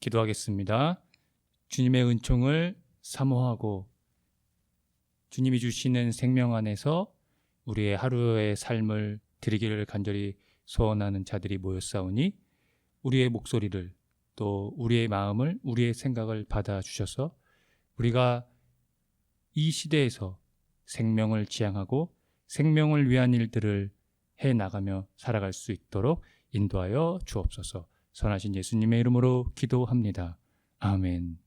기도하겠습니다. 주님의 은총을 사모하고 주님이 주시는 생명 안에서 우리의 하루의 삶을 드리기를 간절히 소원하는 자들이 모였사오니 우리의 목소리를 또 우리의 마음을 우리의 생각을 받아주셔서 우리가 이 시대에서 생명을 지향하고 생명을 위한 일들을 해나가며 살아갈 수 있도록 인도하여 주옵소서. 선하신 예수님의 이름으로 기도합니다. 아멘.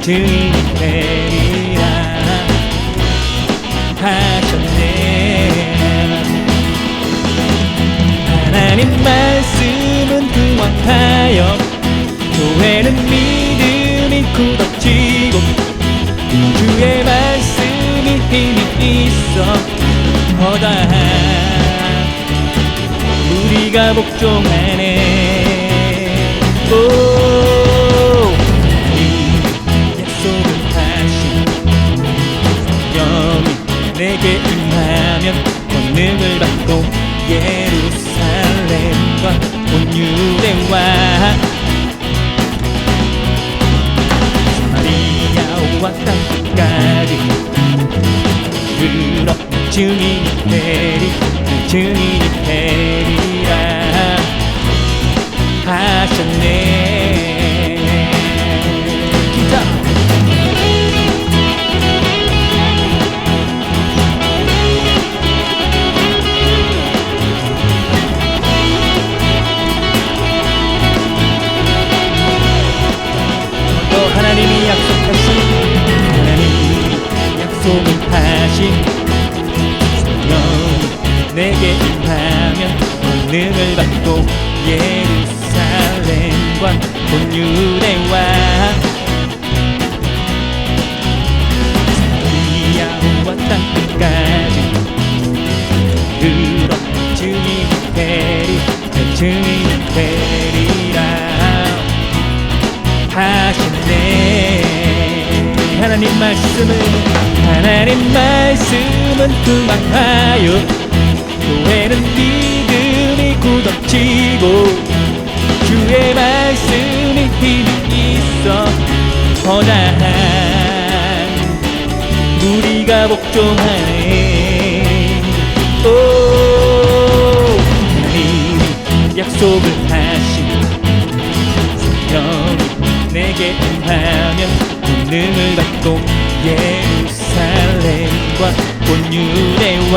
주님이 되리라 하셨네. 하나님 말씀은 흥왕하여 교회는 믿음이 굳어지고 주의 말씀이 힘이 있어 허다한 우리가 복종하네. 내게 임하면 권능을 받고 예루살렘과 온 유대와 사마리아와 땅끝까지 그러 증인이 되리라 하셨네. 기타 하나님이 약속하신 성령이 내게 임하면 권능을 받고 예루살렘과 온 유대와 사마리아와 땅끝까지 그러 증인이 되리라 하셨네. 하나님 말씀은 흥왕하여 교회는 믿음이 굳어지고 주의 말씀이 힘이 있어 허다한 우리가 복종하네. 하나님이 약속을 하신 성령이 내게 임하면 권능을 받고 예루살렘과 온 유대와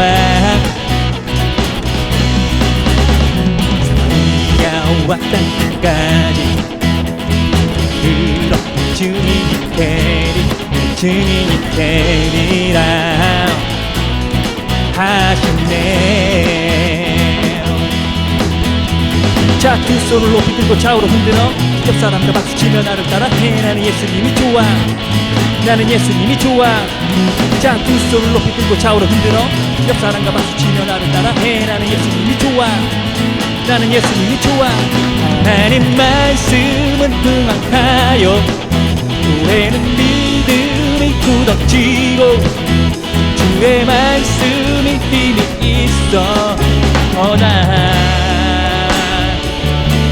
사마리아와 땅끝까지 그러 증인이 되리라 하셨네. 자, 두 손을 높이 들고 좌우로 흔들어 옆 사람과 박수치며 나를 따라해. 나는 예수님이 좋아. 나는 예수님이 좋아. 자, 두 손을 높이 들고 좌우로 흔들어 옆 사람과 박수치며 나를 따라해. 나는 예수님이 좋아. 나는 예수님이 좋아. 하나님 말씀은 흥왕하여 교회는 믿음이 굳어지고 주의 말씀이 힘이 있어 허다한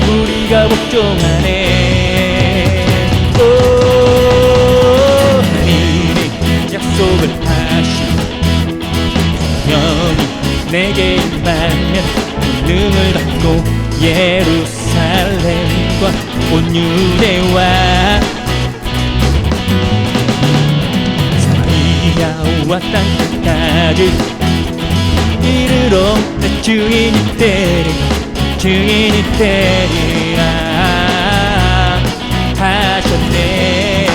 우리가 복종하네. 하나님이 약속 예루살렘과 온 유대와 사마리아와 땅끝까지 이르러 내 주인이 되리라 하셨네.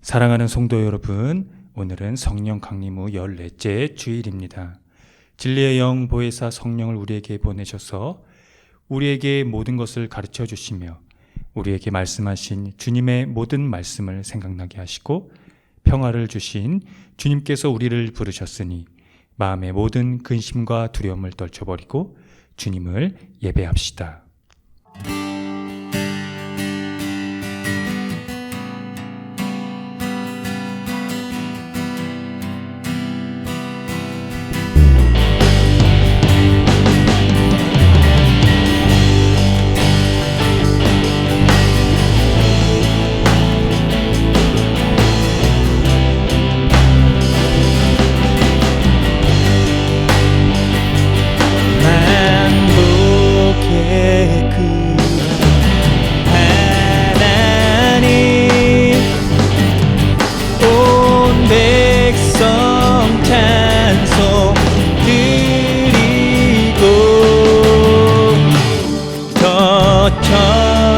사랑하는 성도 여러분, 오늘은 성령 강림 후 14째 주일입니다. 진리의 영 보혜사 성령을 우리에게 보내셔서 우리에게 모든 것을 가르쳐 주시며 우리에게 말씀하신 주님의 모든 말씀을 생각나게 하시고 평화를 주신 주님께서 우리를 부르셨으니 마음의 모든 근심과 두려움을 떨쳐버리고 주님을 예배합시다.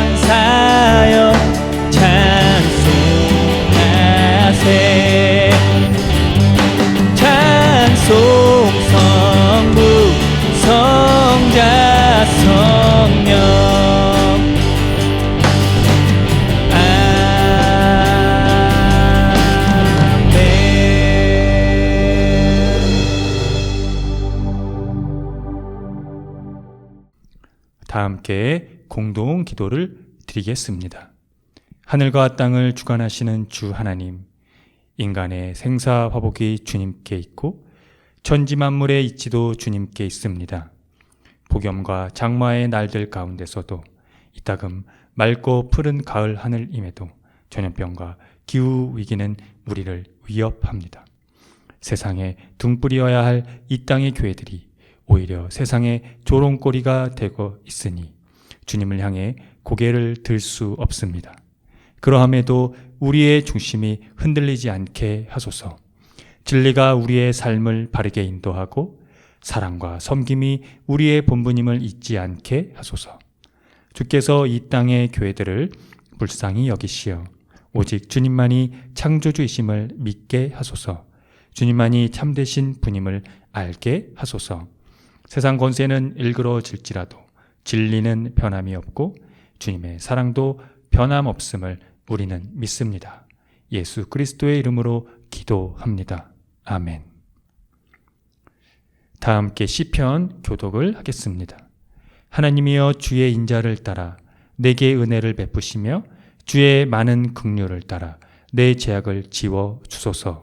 천사여 찬송하세. 찬송 성부 성자 성령 다 함께 공동 기도를 드리겠습니다. 하늘과 땅을 주관하시는 주 하나님, 인간의 생사 화복이 주님께 있고 천지 만물의 이치도 주님께 있습니다. 폭염과 장마의 날들 가운데서도 이따금 맑고 푸른 가을 하늘임에도 전염병과 기후 위기는 우리를 위협합니다. 세상에 등불이어야 할 이 땅의 교회들이 오히려 세상의 조롱거리가 되고 있으니 주님을 향해 고개를 들 수 없습니다. 그러함에도 우리의 중심이 흔들리지 않게 하소서. 진리가 우리의 삶을 바르게 인도하고 사랑과 섬김이 우리의 본분임을 잊지 않게 하소서. 주께서 이 땅의 교회들을 불쌍히 여기시어 오직 주님만이 창조주이심을 믿게 하소서. 주님만이 참되신 분임을 알게 하소서. 세상 권세는 일그러질지라도 진리는 변함이 없고 주님의 사랑도 변함없음을 우리는 믿습니다. 예수 그리스도의 이름으로 기도합니다. 아멘. 다 함께 시편 교독을 하겠습니다. 하나님이여 주의 인자를 따라 내게 은혜를 베푸시며 주의 많은 긍휼을 따라 내 죄악을 지워 주소서.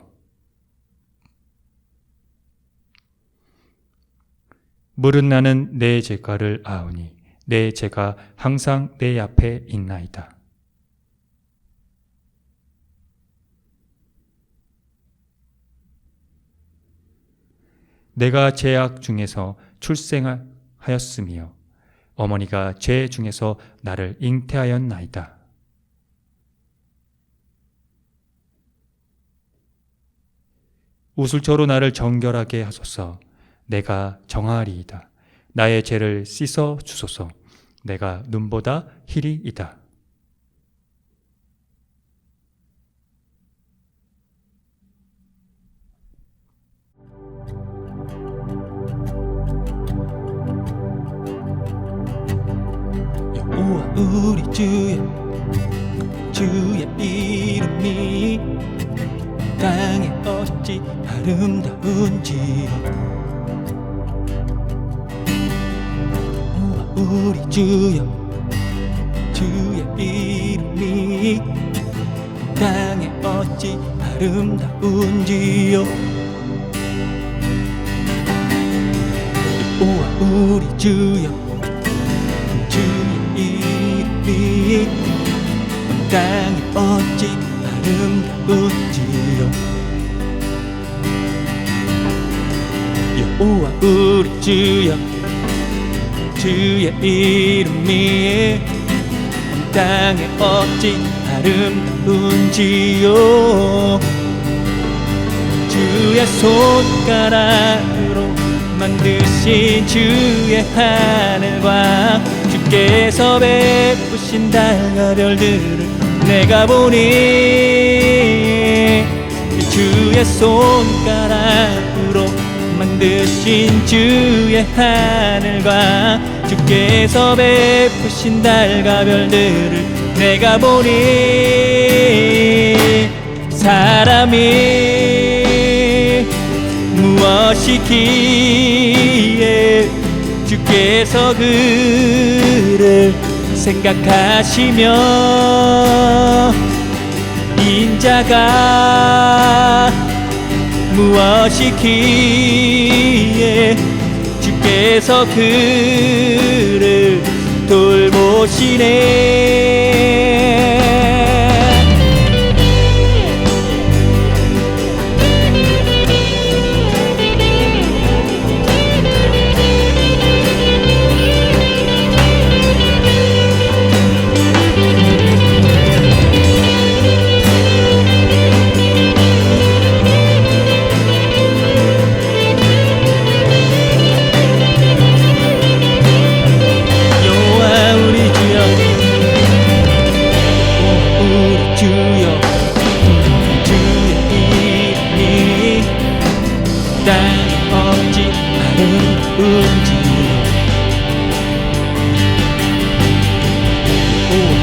물은 나는 내 죄가를 아우니 내 죄가 항상 내 앞에 있나이다. 내가 죄악 중에서 출생하였으며 어머니가 죄 중에서 나를 잉태하였나이다. 우슬초로 나를 정결하게 하소서. 내가 정하리이다. 나의 죄를 씻어 주소서. 내가 눈보다 희리이다. 여호와 우리 주의 이름이 땅에 어찌 아름다운지요. 우리 주의 이름이 땅에 어찌 아름다운지요. 여호와 우리 주여 주의 이름이 온 땅에 어찌 아름다운지요. 여호와 우리 주여 주의 이름이 온 땅에 어찌 아름다운지요. 주의 손가락으로 만드신 주의 하늘과 주께서 베푸신 달과 별들을 내가 보니 주의 손가락으로 만드신 주의 하늘과 주께서 베푸신 달과 별들을 내가 보니 사람이 무엇이기에 주께서 그를 생각하시며 인자가 무엇이기에 주께서 그를 돌보시네.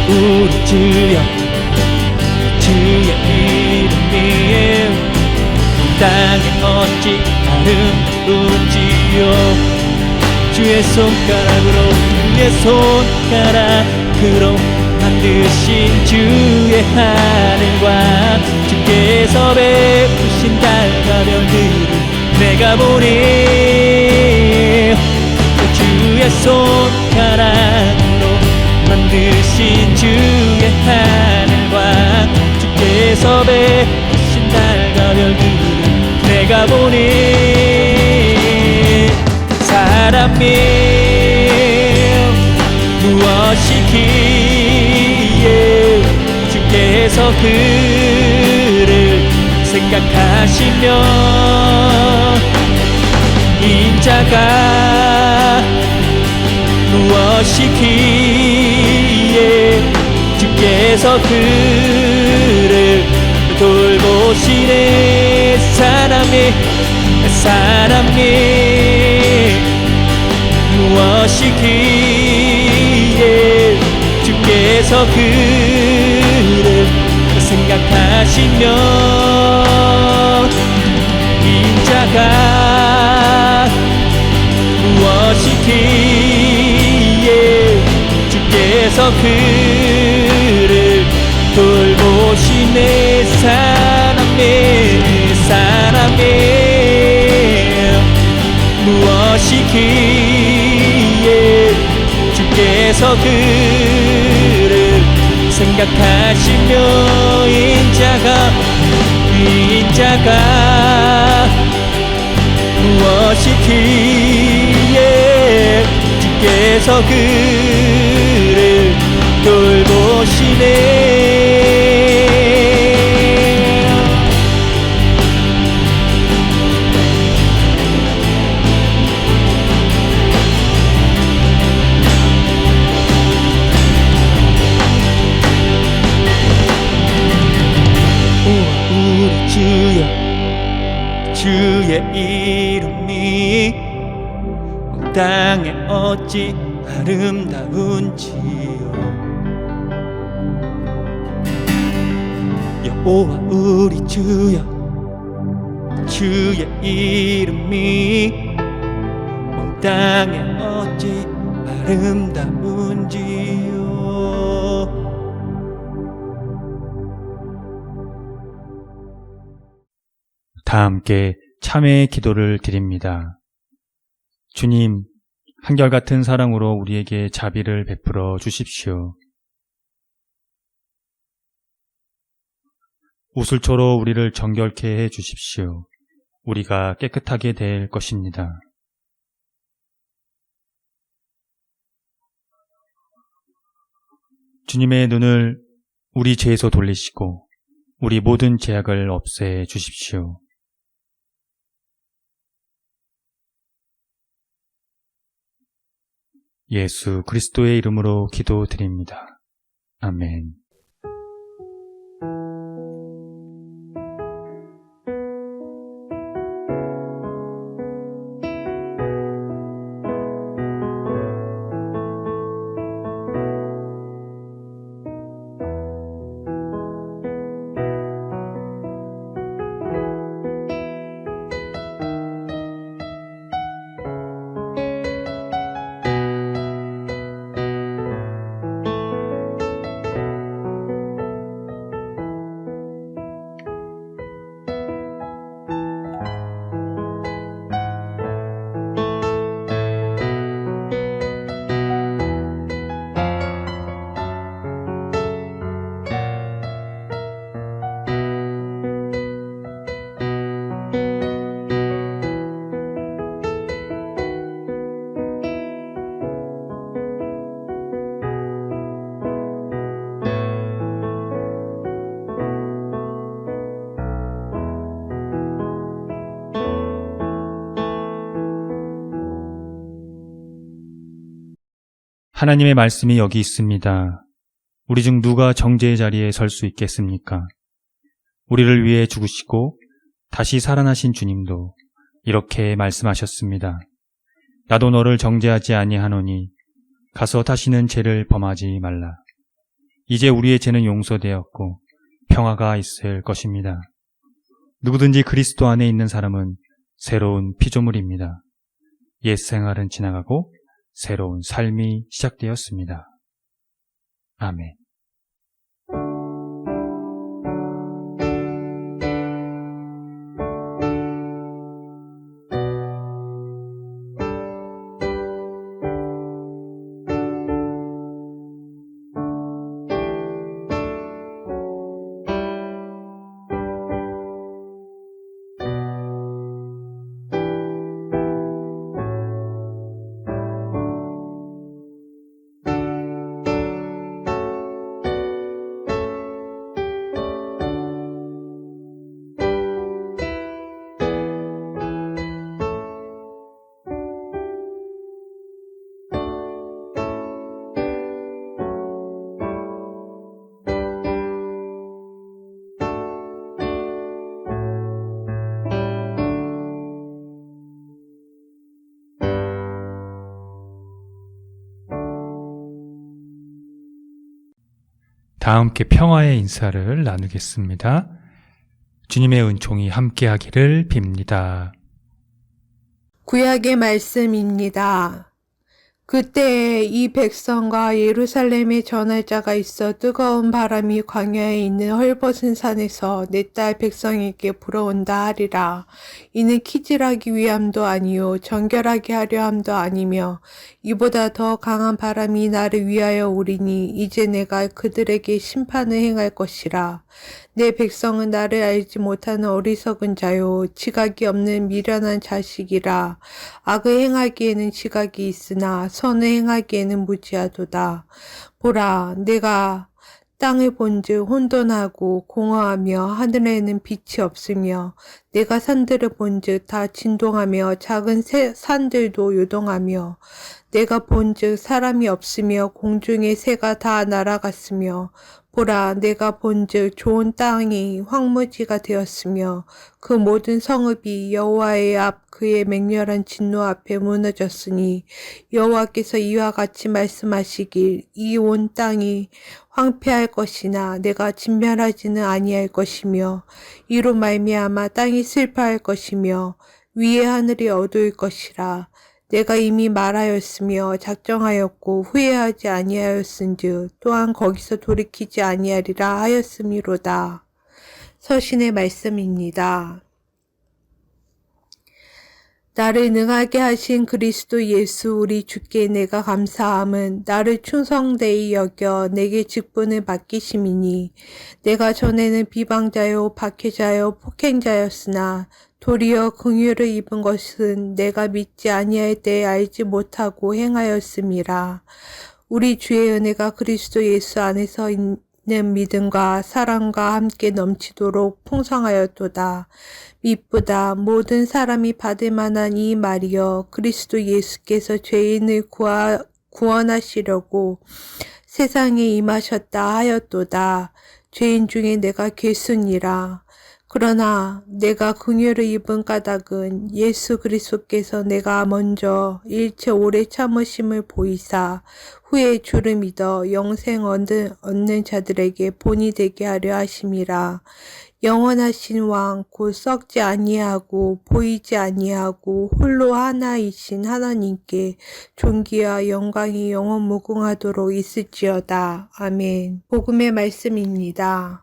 우리 주여 주의 이름이 땅에 어찌 아름다운지요. 주의 손가락으로 만드신 주의 하늘과 주께서 베푸신 달과 별들을 내가 보니 주의 손가락으로 만드신 주의 하늘과 주께서 베푸신 달과 별들을 내가 보니 사람이 무엇이기에 주께서 그를 생각하시며 인자가 무엇이기에 주께서 그를 돌보시네. 사람이 무엇이기에 주께서 그를 생각하시며 인자가 무엇이기에 주께서 그를 돌보시네. 사람이 무엇이기에 주께서 그를 생각하시며 인자가 무엇이기에 주께서 그를 돌보시네. 주의 이름이 온 땅에 어찌 아름다운지요. 여호와 우리 주여 주의 이름이 온 땅에 어찌 아름다운지요. 다 함께 참회의 기도를 드립니다. 주님, 한결같은 사랑으로 우리에게 자비를 베풀어 주십시오. 우슬초로 우리를 정결케 해 주십시오. 우리가 깨끗하게 될 것입니다. 주님의 눈을 우리 죄에서 돌리시고 우리 모든 죄악을 없애 주십시오. 예수 그리스도의 이름으로 기도드립니다. 아멘. 하나님의 말씀이 여기 있습니다. 우리 중 누가 정죄의 자리에 설 수 있겠습니까? 우리를 위해 죽으시고 다시 살아나신 주님도 이렇게 말씀하셨습니다. 나도 너를 정죄하지 아니하노니 가서 다시는 죄를 범하지 말라. 이제 우리의 죄는 용서되었고 평화가 있을 것입니다. 누구든지 그리스도 안에 있는 사람은 새로운 피조물입니다. 옛 생활은 지나가고 새로운 삶이 시작되었습니다. 아멘. 다 함께 평화의 인사를 나누겠습니다. 주님의 은총이 함께하기를 빕니다. 구약의 말씀입니다. 그때에 이 백성과 예루살렘에 전할 자가 있어 뜨거운 바람이 광야에 있는 헐벗은 산에서 내 딸 백성에게 불어온다 하리라. 이는 키질하기 위함도 아니요 정결하게 하려 함도 아니며 이보다 더 강한 바람이 나를 위하여 오리니 이제 내가 그들에게 심판을 행할 것이라. 내 백성은 나를 알지 못하는 어리석은 자요 지각이 없는 미련한 자식이라. 악을 행하기에는 지각이 있으나 선을 행하기에는 무지하도다. 보라, 내가 땅을 본즉 혼돈하고 공허하며 하늘에는 빛이 없으며 내가 산들을 본즉 다 진동하며 작은 산들도 요동하며 내가 본즉 사람이 없으며 공중의 새가 다 날아갔으며 보라, 내가 본즉 좋은 땅이 황무지가 되었으며 그 모든 성읍이 여호와의 앞 그의 맹렬한 진노 앞에 무너졌으니 여호와께서 이와 같이 말씀하시길 이 온 땅이 황폐할 것이나 내가 진멸하지는 아니할 것이며 이로 말미암아 땅이 슬퍼할 것이며 위의 하늘이 어두울 것이라. 내가 이미 말하였으며 작정하였고 후회하지 아니하였은즉 또한 거기서 돌이키지 아니하리라 하였음이로다. 서신의 말씀입니다. 나를 능하게 하신 그리스도 예수 우리 주께 내가 감사함은 나를 충성되이 여겨 내게 직분을 맡기심이니 내가 전에는 비방자요 박해자요 폭행자였으나 도리어 긍휼을 입은 것은 내가 믿지 아니할 때에 알지 못하고 행하였음이라. 우리 주의 은혜가 그리스도 예수 안에서 있는 믿음과 사랑과 함께 넘치도록 풍성하였도다. 미쁘다 모든 사람이 받을 만한 이 말이여 그리스도 예수께서 죄인을 구원하시려고 세상에 임하셨다 하였도다. 죄인 중에 내가 괴순이라. 그러나 내가 긍휼을 입은 까닭은 예수 그리스도께서 내가 먼저 일체 오래 참으심을 보이사 후에 주를 믿어 영생 얻는 자들에게 본이 되게 하려 하심이라. 영원하신 왕 곧 썩지 아니하고 보이지 아니하고 홀로 하나이신 하나님께 존귀와 영광이 영원 무궁하도록 있을지어다. 아멘. 복음의 말씀입니다.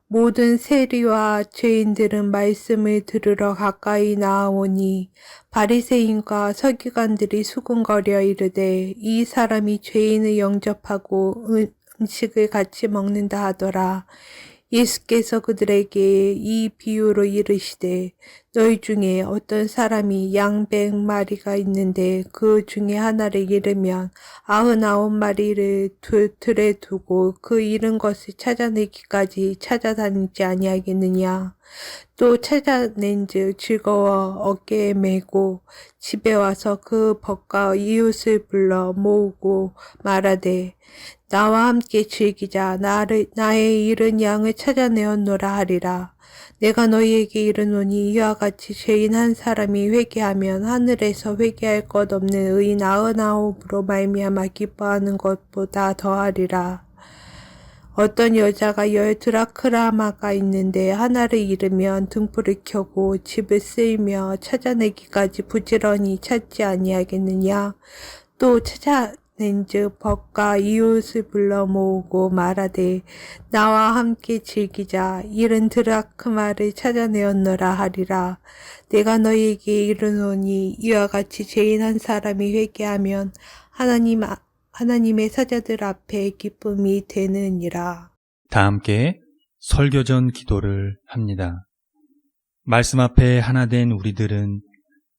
모든 세리와 죄인들은 말씀을 들으러 가까이 나아오니 바리새인과 서기관들이 수군거려 이르되 이 사람이 죄인을 영접하고 음식을 같이 먹는다 하더라. 예수께서 그들에게 이 비유로 이르시되 너희 중에 어떤 사람이 양 100마리가 있는데 그 중에 하나를 잃으면 99마리를 들에 두고 그 잃은 것을 찾아내기까지 찾아다니지 아니하겠느냐. 또 찾아낸즉 즐거워 어깨에 메고 집에 와서 그 벗과 이웃을 불러 모으고 말하되 나와 함께 즐기자. 나의 잃은 양을 찾아내었노라 하리라. 내가 너희에게 이르노니 이와 같이 죄인 한 사람이 회개하면 하늘에서 회개할 것 없는 의인 99으로 말미암아 기뻐하는 것보다 더하리라. 어떤 여자가 10드라크마가 있는데 하나를 잃으면 등불을 켜고 집을 쓸며 찾아내기까지 부지런히 찾지 아니하겠느냐. 또 찾아낸즉 벗과 이웃을 불러 모으고 말하되 나와 함께 즐기자. 잃은 드라크마를 찾아내었노라 하리라. 내가 너희에게 이르노니 이와 같이 죄인 한 사람이 회개하면 하나님의 사자들 앞에 기쁨이 되느니라. 다 함께 설교전 기도를 합니다. 말씀 앞에 하나 된 우리들은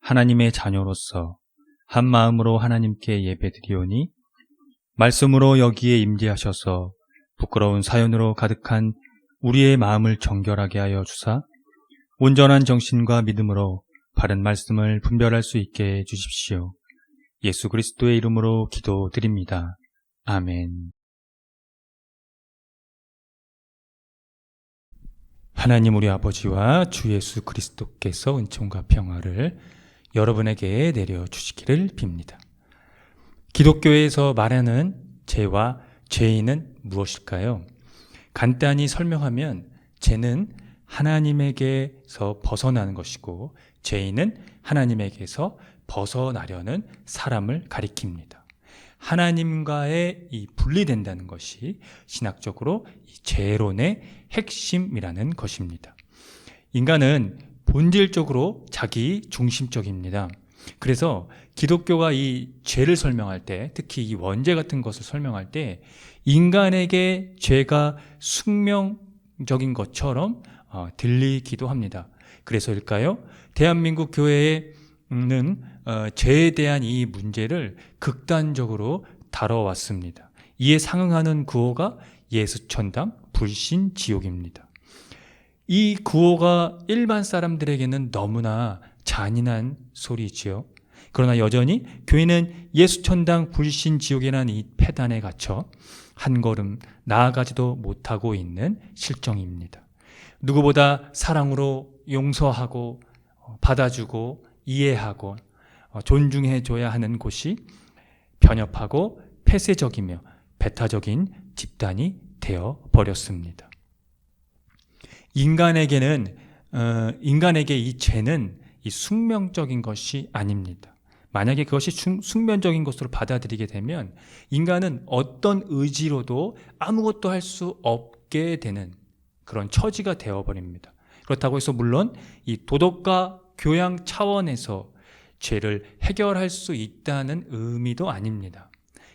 하나님의 자녀로서 한 마음으로 하나님께 예배드리오니 말씀으로 여기에 임재하셔서 부끄러운 사연으로 가득한 우리의 마음을 정결하게 하여 주사 온전한 정신과 믿음으로 바른 말씀을 분별할 수 있게 해주십시오. 예수 그리스도의 이름으로 기도드립니다. 아멘. 하나님 우리 아버지와 주 예수 그리스도께서 은총과 평화를 여러분에게 내려주시기를 빕니다. 기독교에서 말하는 죄와 죄인은 무엇일까요? 간단히 설명하면 죄는 하나님에게서 벗어나는 것이고 죄인은 하나님에게서 벗어나려는 사람을 가리킵니다. 하나님과의 이 분리된다는 것이 신학적으로 이 죄론의 핵심이라는 것입니다. 인간은 본질적으로 자기 중심적입니다. 그래서 기독교가 이 죄를 설명할 때, 특히 이 원죄 같은 것을 설명할 때 인간에게 죄가 숙명적인 것처럼 들리기도 합니다. 그래서일까요? 대한민국 교회는 죄에 대한 이 문제를 극단적으로 다뤄왔습니다. 이에 상응하는 구호가 예수천당 불신지옥입니다. 이 구호가 일반 사람들에게는 너무나 잔인한 소리지요. 그러나 여전히 교회는 예수천당 불신지옥이라는 이 폐단에 갇혀 한 걸음 나아가지도 못하고 있는 실정입니다. 누구보다 사랑으로 용서하고 받아주고 이해하고 존중해줘야 하는 곳이 편협하고 폐쇄적이며 배타적인 집단이 되어버렸습니다. 인간에게 이 죄는 이 숙명적인 것이 아닙니다. 만약에 그것이 숙명적인 것으로 받아들이게 되면 인간은 어떤 의지로도 아무것도 할 수 없게 되는 그런 처지가 되어버립니다. 그렇다고 해서 물론 이 도덕과 교양 차원에서 죄를 해결할 수 있다는 의미도 아닙니다.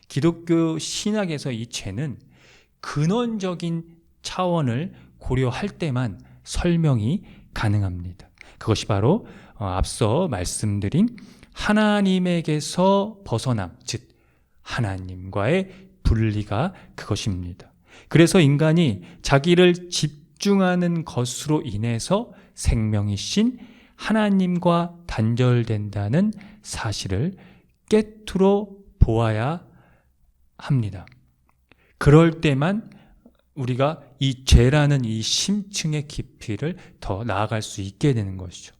기독교 신학에서 이 죄는 근원적인 차원을 고려할 때만 설명이 가능합니다. 그것이 바로 앞서 말씀드린 하나님에게서 벗어남, 즉 하나님과의 분리가 그것입니다. 그래서 인간이 자기를 집중하는 것으로 인해서 생명이신 하나님과 단절된다는 사실을 깨트려 보아야 합니다. 그럴 때만 우리가 이 죄라는 이 심층의 깊이를 더 나아갈 수 있게 되는 것이죠.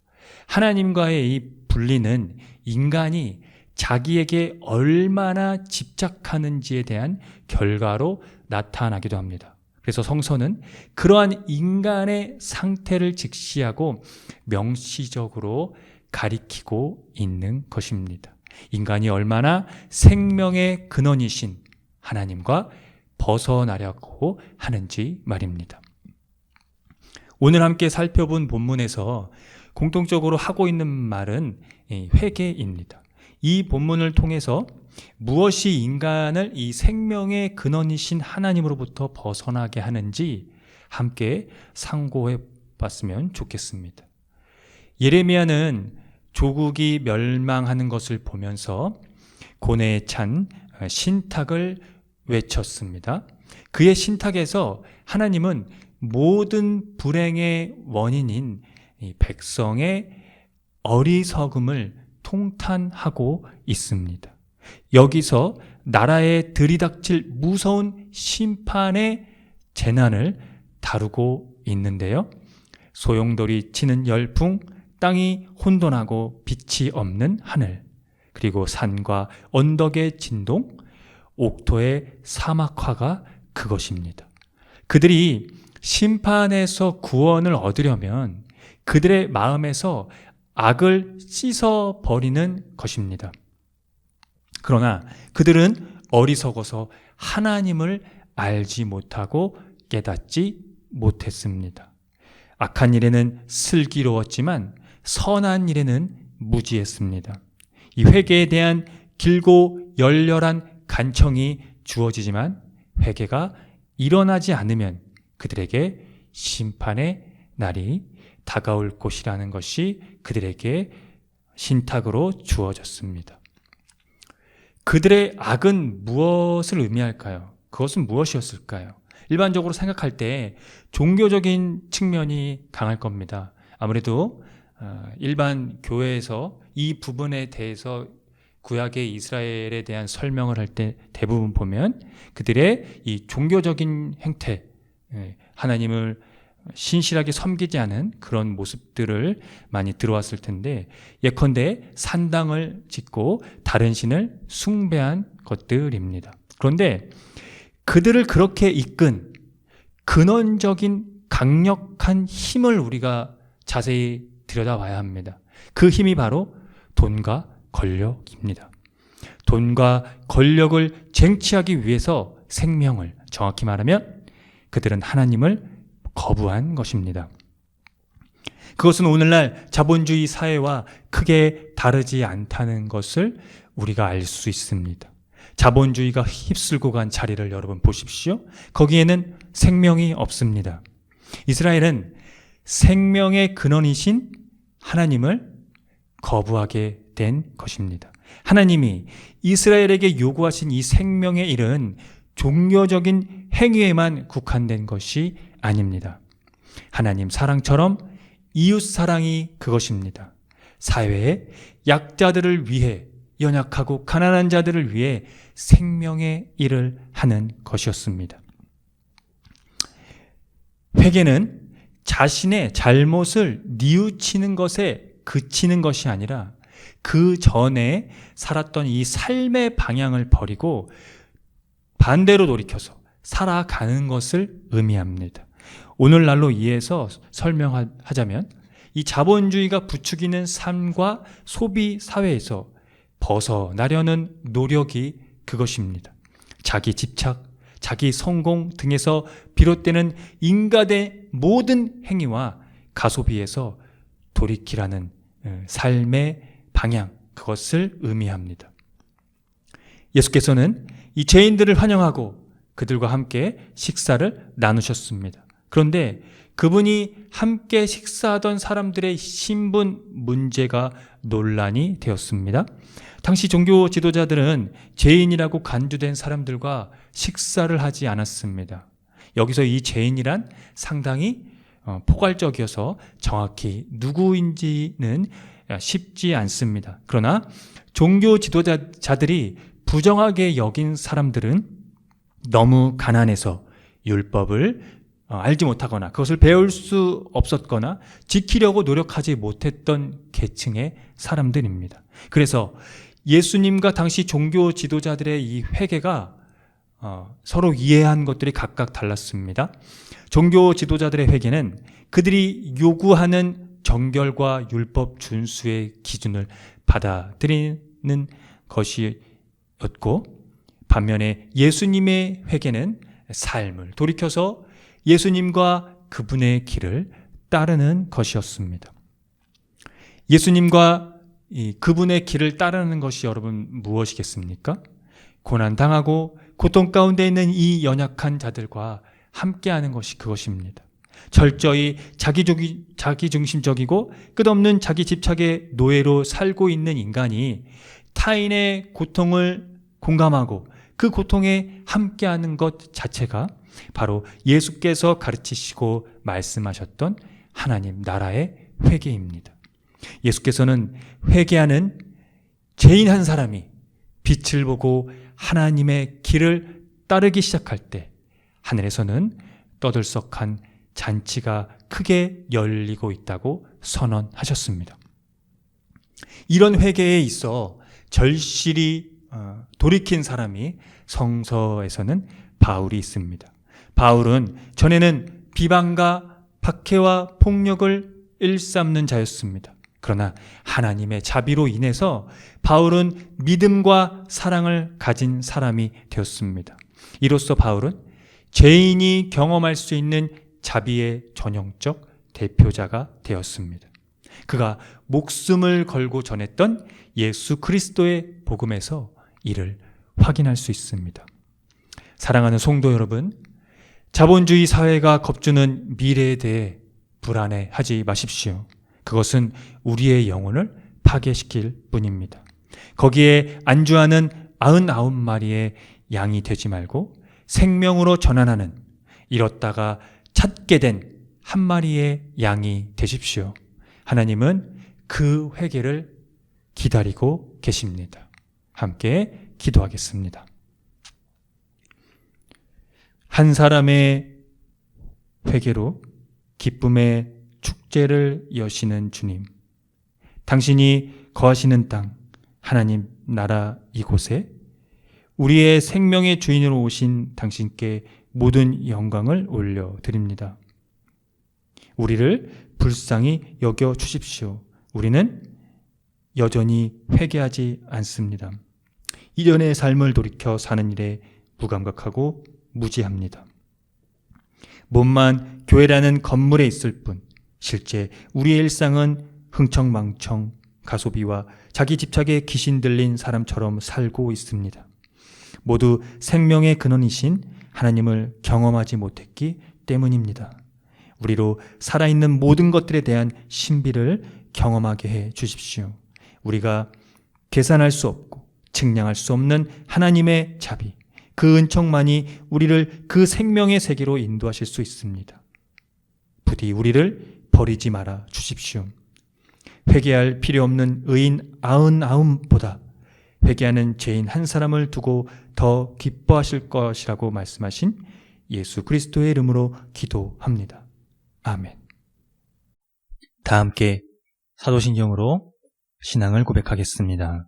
하나님과의 이 분리는 인간이 자기에게 얼마나 집착하는지에 대한 결과로 나타나기도 합니다. 그래서 성서는 그러한 인간의 상태를 직시하고 명시적으로 가리키고 있는 것입니다. 인간이 얼마나 생명의 근원이신 하나님과 벗어나려고 하는지 말입니다. 오늘 함께 살펴본 본문에서 공통적으로 하고 있는 말은 회개입니다. 이 본문을 통해서 무엇이 인간을 이 생명의 근원이신 하나님으로부터 벗어나게 하는지 함께 상고해 봤으면 좋겠습니다. 예레미야는 조국이 멸망하는 것을 보면서 고뇌에 찬 신탁을 외쳤습니다. 그의 신탁에서 하나님은 모든 불행의 원인인 이 백성의 어리석음을 통탄하고 있습니다. 여기서 나라에 들이닥칠 무서운 심판의 재난을 다루고 있는데요. 소용돌이 치는 열풍, 땅이 혼돈하고 빛이 없는 하늘, 그리고 산과 언덕의 진동, 옥토의 사막화가 그것입니다. 그들이 심판에서 구원을 얻으려면 그들의 마음에서 악을 씻어버리는 것입니다. 그러나 그들은 어리석어서 하나님을 알지 못하고 깨닫지 못했습니다. 악한 일에는 슬기로웠지만 선한 일에는 무지했습니다. 이 회개에 대한 길고 열렬한 간청이 주어지지만 회개가 일어나지 않으면 그들에게 심판의 날이 다가올 것이라는 것이 그들에게 신탁으로 주어졌습니다. 그들의 악은 무엇을 의미할까요? 그것은 무엇이었을까요? 일반적으로 생각할 때 종교적인 측면이 강할 겁니다. 아무래도 일반 교회에서 이 부분에 대해서 구약의 이스라엘에 대한 설명을 할 때 대부분 보면 그들의 이 종교적인 행태, 하나님을 신실하게 섬기지 않은 그런 모습들을 많이 들어왔을 텐데, 예컨대 산당을 짓고 다른 신을 숭배한 것들입니다. 그런데 그들을 그렇게 이끈 근원적인 강력한 힘을 우리가 자세히 들여다봐야 합니다. 그 힘이 바로 돈과 권력입니다. 돈과 권력을 쟁취하기 위해서 생명을, 정확히 말하면 그들은 하나님을 거부한 것입니다. 그것은 오늘날 자본주의 사회와 크게 다르지 않다는 것을 우리가 알 수 있습니다. 자본주의가 휩쓸고 간 자리를 여러분 보십시오. 거기에는 생명이 없습니다. 이스라엘은 생명의 근원이신 하나님을 거부하게 된 것입니다. 하나님이 이스라엘에게 요구하신 이 생명의 일은 종교적인 행위에만 국한된 것이 아닙니다. 하나님 사랑처럼 이웃 사랑이 그것입니다. 사회의 약자들을 위해, 연약하고 가난한 자들을 위해 생명의 일을 하는 것이었습니다. 회개는 자신의 잘못을 뉘우치는 것에 그치는 것이 아니라 그 전에 살았던 이 삶의 방향을 버리고 반대로 돌이켜서 살아가는 것을 의미합니다. 오늘날로 이해해서 설명하자면 이 자본주의가 부추기는 삶과 소비 사회에서 벗어나려는 노력이 그것입니다. 자기 집착, 자기 성공 등에서 비롯되는 인간의 모든 행위와 가소비에서 돌이키라는 삶의 방향, 그것을 의미합니다. 예수께서는 이 죄인들을 환영하고 그들과 함께 식사를 나누셨습니다. 그런데 그분이 함께 식사하던 사람들의 신분 문제가 논란이 되었습니다. 당시 종교 지도자들은 죄인이라고 간주된 사람들과 식사를 하지 않았습니다. 여기서 이 죄인이란 상당히 포괄적이어서 정확히 누구인지는 쉽지 않습니다. 그러나 종교 지도자들이 부정하게 여긴 사람들은 너무 가난해서 율법을 알지 못하거나 그것을 배울 수 없었거나 지키려고 노력하지 못했던 계층의 사람들입니다. 그래서 예수님과 당시 종교 지도자들의 이 회개가 서로 이해한 것들이 각각 달랐습니다. 종교 지도자들의 회개는 그들이 요구하는 정결과 율법 준수의 기준을 받아들이는 것이었고, 반면에 예수님의 회개는 삶을 돌이켜서 예수님과 그분의 길을 따르는 것이었습니다. 예수님과 그분의 길을 따르는 것이 여러분 무엇이겠습니까? 고난당하고 고통 가운데 있는 이 연약한 자들과 함께하는 것이 그것입니다. 철저히 자기중심적이고 끝없는 자기 집착의 노예로 살고 있는 인간이 타인의 고통을 공감하고 그 고통에 함께하는 것 자체가 바로 예수께서 가르치시고 말씀하셨던 하나님 나라의 회개입니다. 예수께서는 회개하는 죄인 한 사람이 빛을 보고 하나님의 길을 따르기 시작할 때 하늘에서는 떠들썩한 잔치가 크게 열리고 있다고 선언하셨습니다. 이런 회개에 있어 절실히 돌이킨 사람이 성서에서는 바울이 있습니다. 바울은 전에는 비방과 박해와 폭력을 일삼는 자였습니다. 그러나 하나님의 자비로 인해서 바울은 믿음과 사랑을 가진 사람이 되었습니다. 이로써 바울은 죄인이 경험할 수 있는 자비의 전형적 대표자가 되었습니다. 그가 목숨을 걸고 전했던 예수 그리스도의 복음에서 이를 확인할 수 있습니다. 사랑하는 성도 여러분, 자본주의 사회가 겁주는 미래에 대해 불안해하지 마십시오. 그것은 우리의 영혼을 파괴시킬 뿐입니다. 거기에 안주하는 99마리의 양이 되지 말고 생명으로 전환하는 잃었다가 찾게 된 한 마리의 양이 되십시오. 하나님은 그 회개를 기다리고 계십니다. 함께 기도하겠습니다. 한 사람의 회개로 기쁨의 축제를 여시는 주님, 당신이 거하시는 땅, 하나님 나라 이곳에 우리의 생명의 주인으로 오신 당신께 모든 영광을 올려드립니다. 우리를 불쌍히 여겨 주십시오. 우리는 여전히 회개하지 않습니다. 이전의 삶을 돌이켜 사는 일에 무감각하고 무지합니다. 몸만 교회라는 건물에 있을 뿐 실제 우리의 일상은 흥청망청 가소비와 자기 집착에 귀신 들린 사람처럼 살고 있습니다. 모두 생명의 근원이신 하나님을 경험하지 못했기 때문입니다. 우리로 살아있는 모든 것들에 대한 신비를 경험하게 해 주십시오. 우리가 계산할 수 없고 측량할 수 없는 하나님의 자비, 그 은총만이 우리를 그 생명의 세계로 인도하실 수 있습니다. 부디 우리를 버리지 말아 주십시오. 회개할 필요 없는 의인 99보다 회개하는 죄인 한 사람을 두고 더 기뻐하실 것이라고 말씀하신 예수 그리스도의 이름으로 기도합니다. 아멘. 다 함께 사도신경으로 신앙을 고백하겠습니다.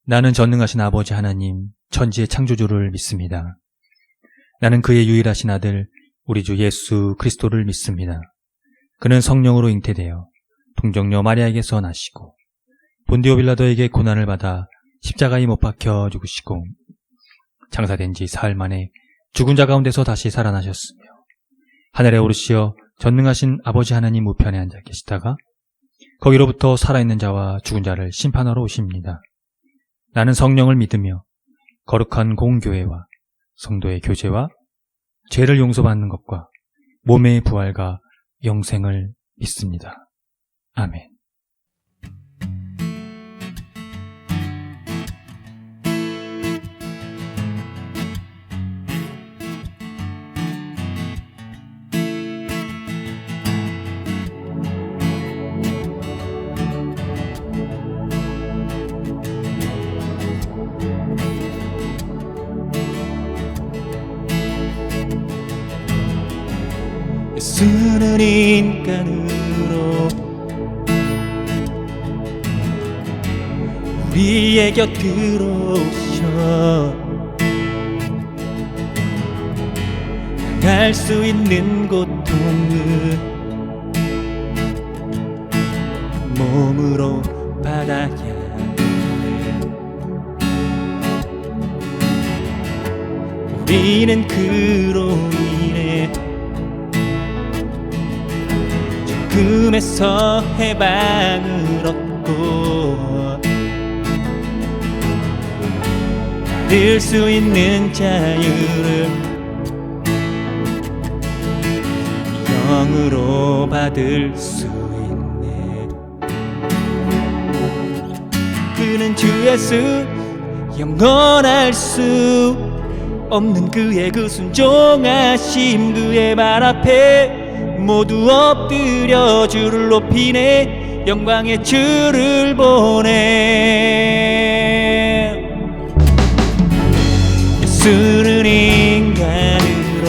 나는 전능하신 아버지 하나님, 천지의 창조주를 믿습니다. 나는 그의 유일하신 아들, 우리 주 예수 그리스도를 믿습니다. 그는 성령으로 잉태되어 동정녀 마리아에게서 나시고 본디오 빌라도에게 고난을 받아 십자가에 못 박혀 죽으시고 장사된 지 사흘 만에 죽은 자 가운데서 다시 살아나셨으며 하늘에 오르시어 전능하신 아버지 하나님 우편에 앉아 계시다가 거기로부터 살아있는 자와 죽은 자를 심판하러 오십니다. 나는 성령을 믿으며 거룩한 공교회와 성도의 교제와 죄를 용서받는 것과 몸의 부활과 영생을 믿습니다. 아멘. 예수는 인간으로 우리의 곁으로 오셔 당할 수 있는 고통을 몸으로 받아야 해. 우리는 그로 인해 죽음에서 해방을 얻고 받을 수 있는 자유를 영으로 받을 수 있네. 그는 주 예수 영원할 수 없는 그의 그 순종하심, 그의 말 앞에 모두 엎드려 주를 높이네. 영광의 주를 보내. 예수는 인간으로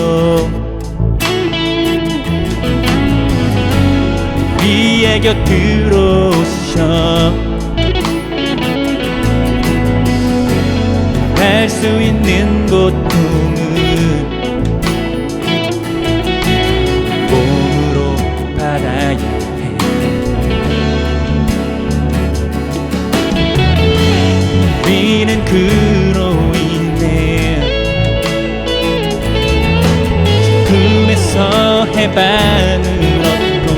우리의 곁으로 오셔 할 수 있는 고통을 몸으로 받아야 해. 우리는 그로 인해 죽음에서 해방을 얻고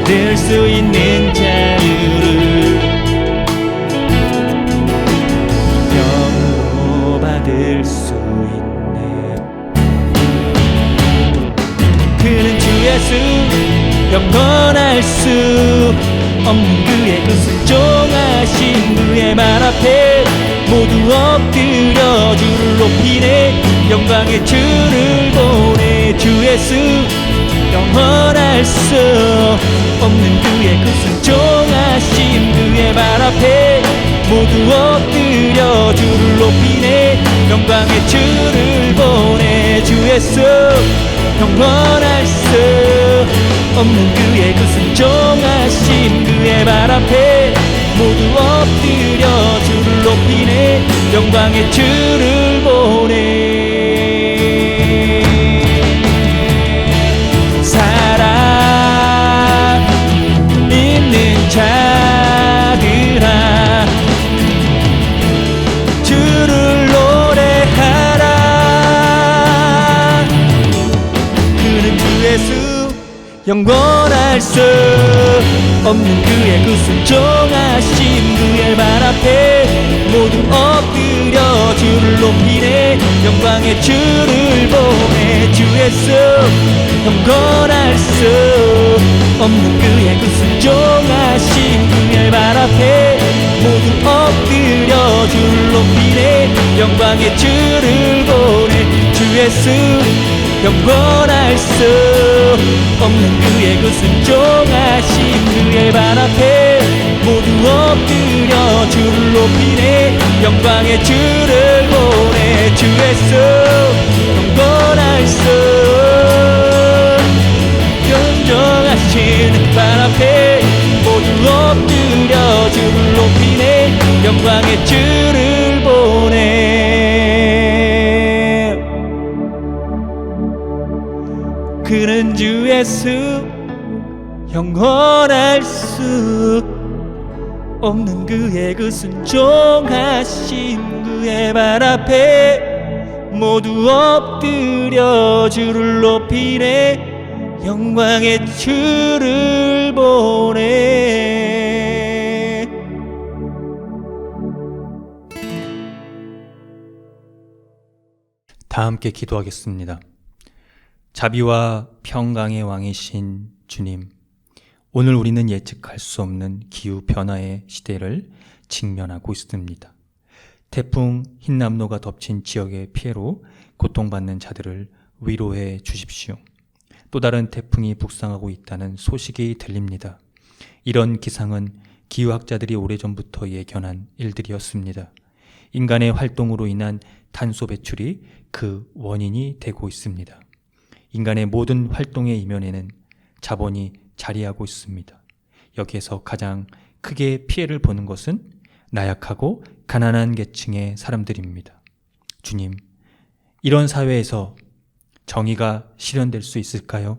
받을 수 있는 자유를 영으로 받을 수 있네. 그는 주 예수 영원할 수 없는 그의 그 순종하신 그의 말 앞에 모두 엎드려 주를 높이네. 영광의 주를 보내. 주 예수 영원할 수 없는 그의 그 순종하심 그의 말 앞에 모두 엎드려 주를 높이네. 영광의 주를 보내. 주 예수 영원할 수 없는 그의 그 순종하심 그의 말 앞에 모두 엎드려 주를 높이네. 영광의 주를 보내. 사랑 있는 자들아 주를 노래하라. 그는 주 예수 영원할 수 없는 그의 그 순종하심 그의 말 앞에 모두 엎드려 주를 높이네. 영광의 주를 보내. 주 예수 영원할 수 없는 그의 그 순종하심 그의 말 앞에 모두 엎드려 주를 높이네. 영광의 주를 보내. 주 예수 영원할 수 없는 그의 그 순종하심 그의 발 앞에 모두 엎드려 주를 높이네. 영광의 주를 보내. 주 예수 영원할 수 영정하신 발 앞에 모두 엎드려 주를 높이네. 영광의 주를 보내. 그는 주 예수 영원할 수 없는 그의 그 순종하심 그의 발 앞에 모두 엎드려 주를 높이네. 영광의 주를 보내. 다 함께 기도하겠습니다. 자비와 평강의 왕이신 주님, 오늘 우리는 예측할 수 없는 기후 변화의 시대를 직면하고 있습니다. 태풍 흰남노가 덮친 지역의 피해로 고통받는 자들을 위로해 주십시오. 또 다른 태풍이 북상하고 있다는 소식이 들립니다. 이런 기상은 기후학자들이 오래전부터 예견한 일들이었습니다. 인간의 활동으로 인한 탄소 배출이 그 원인이 되고 있습니다. 인간의 모든 활동의 이면에는 자본이 자리하고 있습니다. 여기에서 가장 크게 피해를 보는 것은 나약하고 가난한 계층의 사람들입니다. 주님, 이런 사회에서 정의가 실현될 수 있을까요?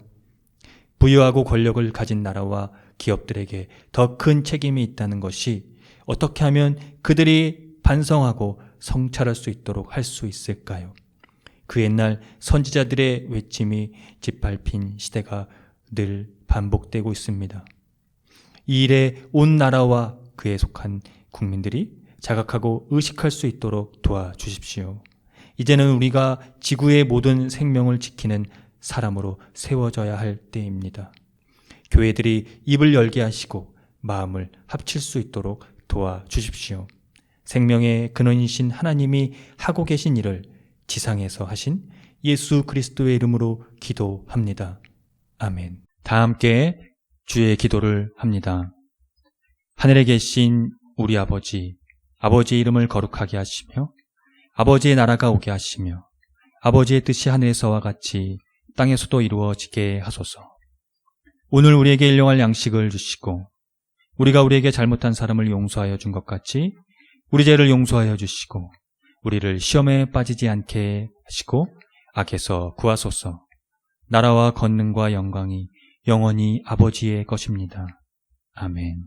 부유하고 권력을 가진 나라와 기업들에게 더 큰 책임이 있다는 것이 어떻게 하면 그들이 반성하고 성찰할 수 있도록 할 수 있을까요? 그 옛날 선지자들의 외침이 짓밟힌 시대가 늘 반복되고 있습니다. 이 일에 온 나라와 그에 속한 국민들이 자각하고 의식할 수 있도록 도와주십시오. 이제는 우리가 지구의 모든 생명을 지키는 사람으로 세워져야 할 때입니다. 교회들이 입을 열게 하시고 마음을 합칠 수 있도록 도와주십시오. 생명의 근원이신 하나님이 하고 계신 일을 지상에서 하신 예수 그리스도의 이름으로 기도합니다. 아멘. 다 함께 주의 기도를 합니다. 하늘에 계신 우리 아버지, 아버지의 이름을 거룩하게 하시며 아버지의 나라가 오게 하시며 아버지의 뜻이 하늘에서와 같이 땅에서도 이루어지게 하소서. 오늘 우리에게 일용할 양식을 주시고 우리가 우리에게 잘못한 사람을 용서하여 준 것 같이 우리 죄를 용서하여 주시고 우리를 시험에 빠지지 않게 하시고 악에서 구하소서. 나라와 권능과 영광이 영원히 아버지의 것입니다. 아멘.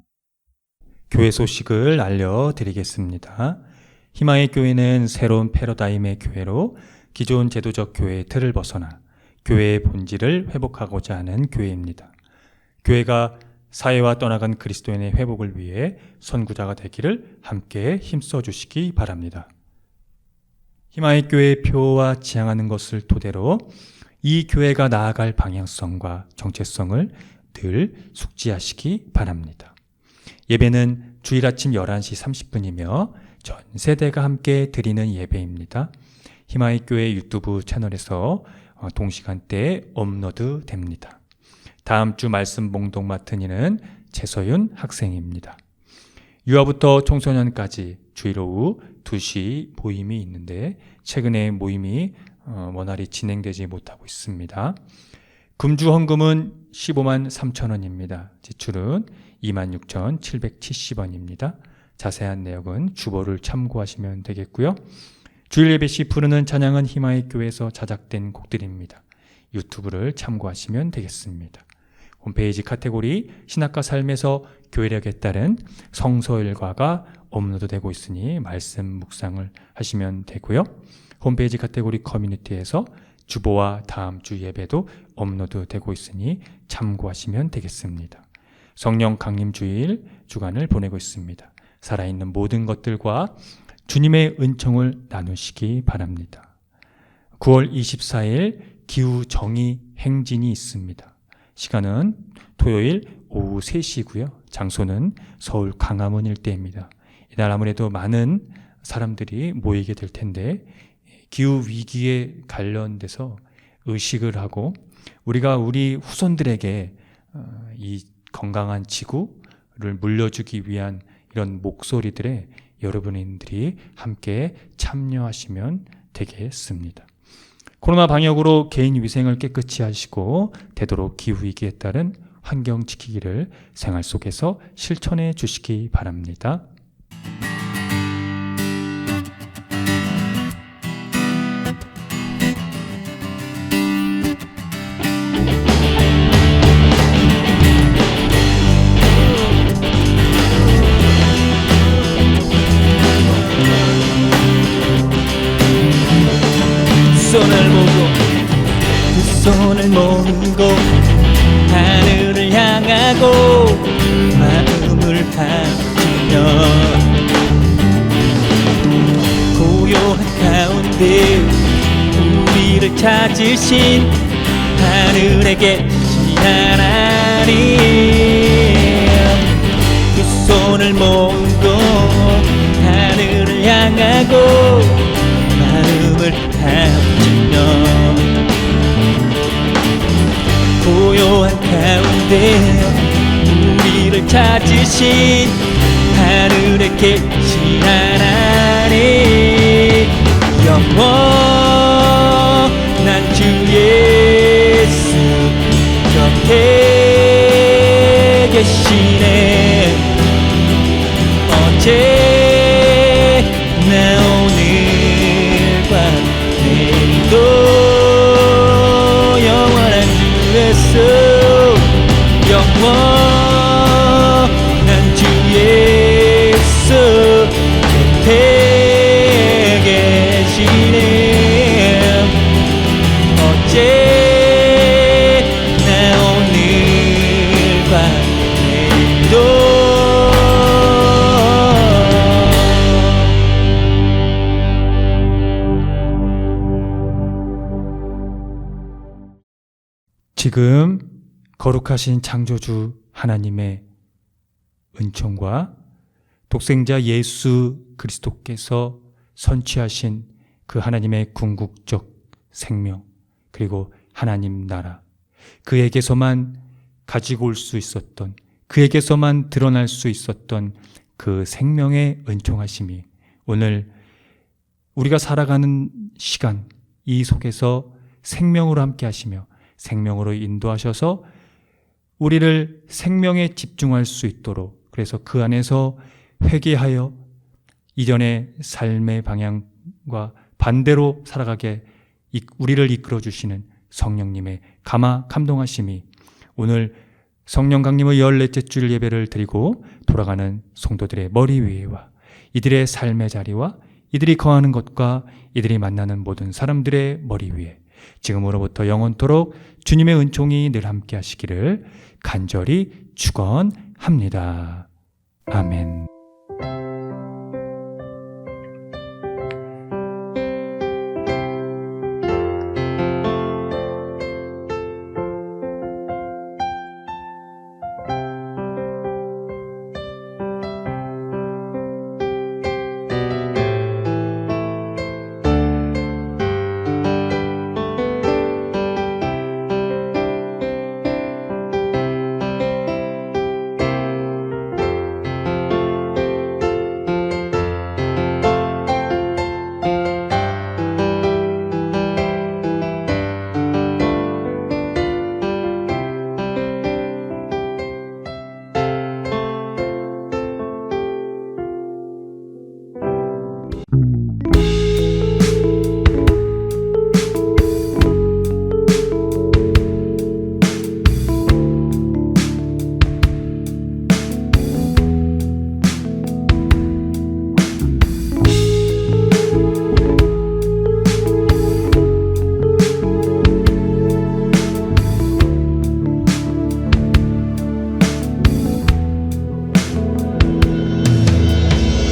교회 소식을 알려드리겠습니다. 희망의 교회는 새로운 패러다임의 교회로 기존 제도적 교회의 틀을 벗어나 교회의 본질을 회복하고자 하는 교회입니다. 교회가 사회와 떠나간 그리스도인의 회복을 위해 선구자가 되기를 함께 힘써 주시기 바랍니다. 희망의 교회의 표와 지향하는 것을 토대로 이 교회가 나아갈 방향성과 정체성을 늘 숙지하시기 바랍니다. 예배는 주일 아침 11시 30분이며 전 세대가 함께 드리는 예배입니다. 희망의 교회 유튜브 채널에서 동시간대에 업로드 됩니다. 다음 주 말씀 봉독 맡은 이는 최서윤 학생입니다. 유아부터 청소년까지 주일 오후 2시 모임이 있는데 최근에 모임이 원활히 진행되지 못하고 있습니다. 금주 헌금은 15만 3천 원입니다. 지출은 26,770원입니다. 자세한 내역은 주보를 참고하시면 되겠고요. 주일 예배 시 부르는 찬양은 희망의 교회에서 자작된 곡들입니다. 유튜브를 참고하시면 되겠습니다. 홈페이지 카테고리 신학과 삶에서 교회력에 따른 성서일과가 업로드되고 있으니 말씀 묵상을 하시면 되고요. 홈페이지 카테고리 커뮤니티에서 주보와 다음 주 예배도 업로드되고 있으니 참고하시면 되겠습니다. 성령 강림 주일 주간을 보내고 있습니다. 살아있는 모든 것들과 주님의 은총을 나누시기 바랍니다. 9월 24일 기후 정의 행진이 있습니다. 시간은 토요일 오후 3시고요. 장소는 서울 광화문 일대입니다. 이날 아무래도 많은 사람들이 모이게 될 텐데 기후 위기에 관련돼서 의식을 하고 우리가 우리 후손들에게 이 건강한 지구를 물려주기 위한 이런 목소리들에 여러분들이 함께 참여하시면 되겠습니다. 코로나 방역으로 개인 위생을 깨끗이 하시고 되도록 기후위기에 따른 환경 지키기를 생활 속에서 실천해 주시기 바랍니다. 손을 모으고 향하고 마음을 합치며 고요한 가운데 우리를 찾으신 하늘에 계신 하나님, 두 손을 모으고 하늘을 향하고 마음을 합치며 고요한 가운데 우리를 찾으신 하늘에 계신 하나님, 영원한 주 예수 곁에 계시네. 어제나 오늘과 내일도 영원한 주 예수, 영원한 주 예수 곁에 계시네. 어제나 오늘과 내일도 지금 거룩하신 창조주 하나님의 은총과 독생자 예수 그리스도께서 선취하신 그 하나님의 궁극적 생명, 그리고 하나님 나라, 그에게서만 가지고 올 수 있었던, 그에게서만 드러날 수 있었던 그 생명의 은총하심이 오늘 우리가 살아가는 시간 이 속에서 생명으로 함께 하시며 생명으로 인도하셔서 우리를 생명에 집중할 수 있도록, 그래서 그 안에서 회개하여 이전의 삶의 방향과 반대로 살아가게 우리를 이끌어 주시는 성령님의 감동하심이 오늘 성령 강림의 14째 주일 예배를 드리고 돌아가는 성도들의 머리 위에와 이들의 삶의 자리와 이들이 거하는 것과 이들이 만나는 모든 사람들의 머리 위에 지금으로부터 영원토록 주님의 은총이 늘 함께 하시기를 간절히 축원합니다. 아멘.